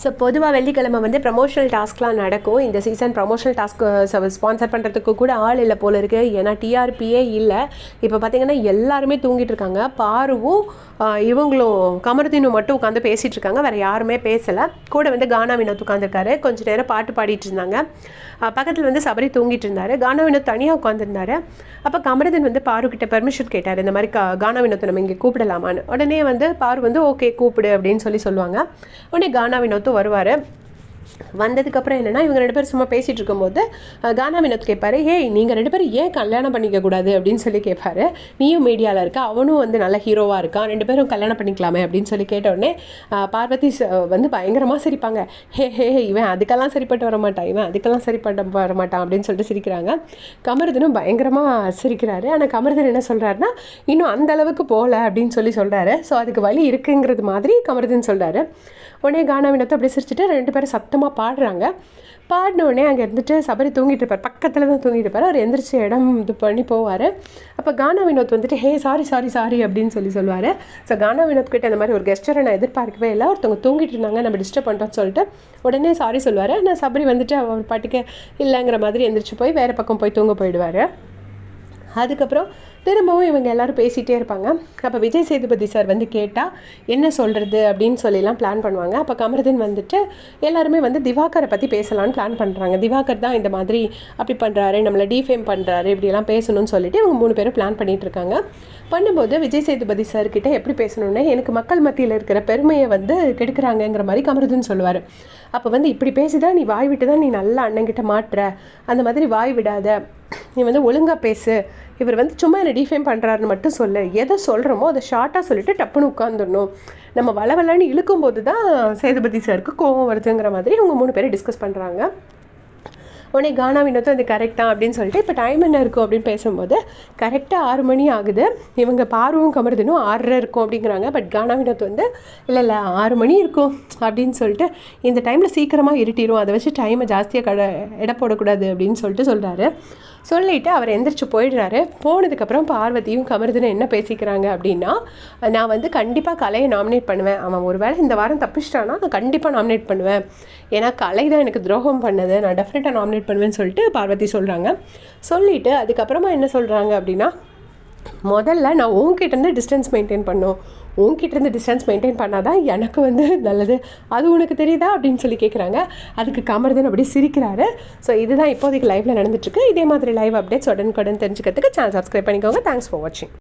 So பொதுவாக வெள்ளிக்கிழமை வந்து ப்ரமோஷனல் டாஸ்க்லாம் நடக்கும். இந்த சீசன் ப்ரமோஷனல் டாஸ்க் ஸ்பான்சர் பண்ணுறதுக்கு கூட ஆள் இல்லை போல இருக்குது. ஏன்னா டிஆர்பியே இல்லை. இப்போ பார்த்தீங்கன்னா எல்லாருமே தூங்கிட்டு இருக்காங்க. பாருவும் இவங்களும் கமருதீனும் மட்டும் உட்காந்து பேசிகிட்டு இருக்காங்க. வேறு யாருமே பேசலை. கூட வந்து கானா வினோத் உட்காந்துருக்காரு. கொஞ்சம் நேரம் பாட்டு பாடிட்டு இருந்தாங்க. பக்கத்தில் வந்து சபரி தூங்கிட்டு இருந்தார். கானா வினோத் தனியாக உட்காந்துருந்தார். அப்போ கமருதீன் வந்து பாருக்கிட்ட பெர்மிஷன் கேட்டார், இந்த மாதிரி கானா வினோத்தை நம்ம இங்கே கூப்பிடலாமான்னு. உடனே வந்து பாரு வந்து ஓகே கூப்பிடு அப்படின்னு சொல்லுவாங்க. உடனே கானா வினோத்தும் வருவார். வந்ததுக்கப்புறம் என்னென்னா இவங்க 2 பேரும் சும்மா பேசிகிட்டு இருக்கும்போது கானா வினோத் கேட்பாரு, ஏய் நீங்கள் 2 பேரும் ஏன் கல்யாணம் பண்ணிக்க கூடாது அப்படின்னு சொல்லி கேட்பாரு. நீயும் மீடியாவில் இருக்க, அவனும் வந்து நல்ல ஹீரோவாக இருக்கான், 2 பேரும் கல்யாணம் பண்ணிக்கலாமே அப்படின்னு சொல்லி கேட்டோடனே பார்வதி வந்து பயங்கரமாக சிரிப்பாங்க. ஹே இவன் அதுக்கெல்லாம் சரிப்பட்டு வரமாட்டான், இவன் அதுக்கெல்லாம் சரிப்பட்டு வரமாட்டான் அப்படின்னு சொல்லிட்டு சிரிக்கிறாங்க. கமருதீனும் பயங்கரமாக சிரிக்கிறாரு. ஆனால் கமருதீன் என்ன சொல்கிறாருன்னா, இன்னும் அந்த அளவுக்கு போகல அப்படின்னு சொல்கிறாரு. ஸோ அதுக்கு வழி இருக்குங்கிறது மாதிரி கமருதீன் சொல்கிறாரு. உடனே கானா வினோத்தை அப்படியே சிரிச்சுட்டு 2 பேரும் சத்தமாக பாடுறாங்க. பாடினோடனே அங்கே இருந்துட்டு சபரி தூங்கிட்டு இருப்பார். பக்கத்தில் தான் தூங்கிட்டு இருப்பார். அவர் எந்திரிச்சு இடம் இது பண்ணி போவார். அப்போ கானா வினோத் வந்துட்டு ஹே சாரி அப்படின்னு சொல்லுவார். ஸோ கானா வினோத் கிட்ட இந்த மாதிரி ஒரு கெஸ்டரை நான் எதிர்பார்க்கவே இல்லை, ஒருத்தவங்க தூங்கிட்டு இருந்தாங்க, நம்ம டிஸ்டர்ப் பண்ணுறோன்னு சொல்லிட்டு உடனே சாரி சொல்லுவார். ஆனால் சபரி வந்துட்டு அவர் பாட்டுக்கு இல்லைங்கிற மாதிரி எந்திரிச்சு போய் வேறு பக்கம் போய் தூங்க போயிடுவார். அதுக்கப்புறம் திரும்பவும் இவங்க எல்லோரும் பேசிகிட்டே இருப்பாங்க. அப்போ விஜய் சேதுபதி சார் வந்து கேட்டால் என்ன சொல்கிறது அப்படின்னு சொல்லிலாம் பிளான் பண்ணுவாங்க. அப்போ கமருதீன் வந்துட்டு எல்லாருமே வந்து திவாகரை பற்றி பேசலான்னு பிளான் பண்ணுறாங்க. திவாகர் தான் இந்த மாதிரி அப்படி பண்ணுறாரு, நம்மளை டிஃபேம் பண்ணுறாரு, இப்படியெல்லாம் பேசணும்னு சொல்லிட்டு இவங்க 3 பேரும் பிளான் பண்ணிகிட்டு இருக்காங்க. பண்ணும்போது விஜய் சேதுபதி சார்கிட்ட எப்படி பேசணுன்னா, எனக்கு மக்கள் மத்தியில் இருக்கிற பெருமையை வந்து கெடுக்கிறாங்கங்கிற மாதிரி கமருதீன் சொல்லுவார். அப்போ வந்து இப்படி பேசிதான் நீ வாய் விட்டு தான் நீ நல்லா அண்ணங்கிட்ட மாட்டுற, அந்த மாதிரி வாய் விடாத, நீ வந்து ஒழுங்காக பேசு, இவர் வந்து சும்மா என்னை டிஃபேம் பண்ணுறாருன்னு மட்டும் சொல்லு, எதை சொல்கிறோமோ அதை ஷார்ட்டாக சொல்லிவிட்டு டப்புன்னு உட்காந்துடணும், நம்ம வளவலன்னு இழுக்கும்போது தான் சேதுபதி சாருக்கு கோவம் வருதுங்கிற மாதிரி இவங்க 3 பேரும் டிஸ்கஸ் பண்ணுறாங்க. உடனே கானா வினோத்தும் அது கரெக்டாக அப்படின்னு சொல்லிட்டு இப்போ டைம் என்ன இருக்கும் அப்படின்னு பேசும்போது கரெக்டாக 6 மணி ஆகுது. இவங்க பாருவும் கமருதீனும் 6:30 இருக்கும் அப்படிங்கிறாங்க. பட் கானா வினோத் வந்து இல்லை 6 மணி இருக்கும் அப்படின்னு சொல்லிட்டு இந்த டைமில் சீக்கிரமாக இருட்டிடும், அதை வச்சு டைமை ஜாஸ்தியாக எடை போடக்கூடாது அப்படின்னு சொல்கிறாரு. சொல்லிவிட்டு அவர் எந்திரிச்சு போயிடுறாரு. போனதுக்கப்புறம் பார்வதியும் கமருதீனும் என்ன பேசிக்கிறாங்க அப்படின்னா, நான் வந்து கண்டிப்பாக கலையை நாமினேட் பண்ணுவேன், அவன் ஒரு வேளை இந்த வாரம் தப்பிச்சிட்டானா நான் கண்டிப்பாக நாமினேட் பண்ணுவேன், ஏன்னா கலை தான் எனக்கு துரோகம் பண்ணது, நான் டெஃபினட்டாக நாமினேட் பண்ணுவேன்னு சொல்லிட்டு பார்வதி சொல்கிறாங்க. சொல்லிவிட்டு அதுக்கப்புறமா என்ன சொல்கிறாங்க அப்படின்னா, முதல்ல நான் உன்கிட்டேருந்து டிஸ்டன்ஸ் மெயின்டைன் பண்ணும், உன்கிட்டேருந்து டிஸ்டன்ஸ் மெயின்டைன் பண்ணால் தான் எனக்கு வந்து நல்லது, அது உனக்கு தெரியுதா அப்படின்னு சொல்லி கேட்குறாங்க. அதுக்கு கமருதீன் அப்படி சிரிக்கிறாரு. ஸோ இதுதான் இப்போதைக்கு லைவில் நடந்துட்டுருக்கு. இதே மாதிரி லைவ் அப்டேட்ஸ் உடனுக்குடன் தெரிஞ்சுக்கிறதுக்கு சேனல் சப்ஸ்கிரைப் பண்ணிக்கோங்க. தேங்க்ஸ் ஃபார் வாட்சிங்.